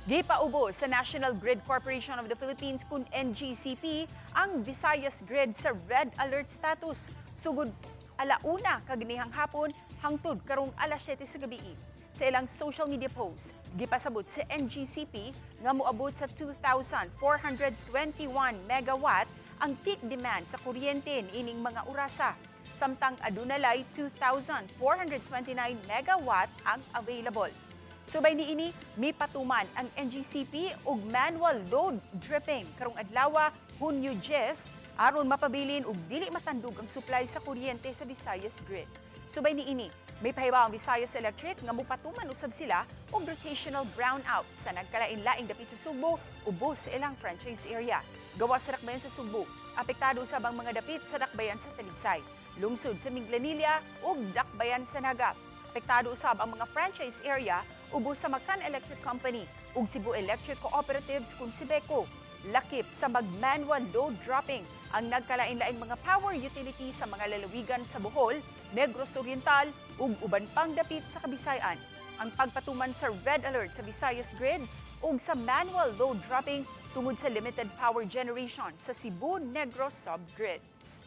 Gipaubo sa National Grid Corporation of the Philippines kun NGCP ang Visayas Grid sa red alert status. Sugod alauna kagnihang hapon hangtod karong alas 7 sa gabi. Sa ilang social media posts, gipasabot sa NGCP nga moabot sa 2,421 megawatt ang peak demand sa kuryente niining mga orasa. Samtang adunalay 2,429 megawatt ang available. Subay niini, may patuman ang NGCP og manual load dripping karong adlaw Hunyo 10 aron mapabilin og dili matandog ang supply sa kuryente sa Visayas Grid. Subay niini, may pahibaw ang Visayas Electric nga mopatuman usab sila og rotational brownout sa nagkalain-laing dapit sa Subo ubos sa ilang franchise area. Gawas sa Dakbayan sa Subo, apektado usab ang mga dapit sa Dakbayan sa Talisay, lungsod sa Minglanilla ug Dakbayan sa Nagap. Apektado usab ang mga franchise area ubos sa Mactan Electric Company ug Cebu Electric Cooperatives kung Sibeco. Lakip sa mag-manual load dropping ang nagkalain-laing mga power utility sa mga lalawigan sa Bohol, Negros Oriental ug uban pang dapit sa Kabisayan. Ang pagpatuman sa red alert sa Visayas Grid ug sa manual load dropping tungod sa limited power generation sa Cebu Negros subgrids.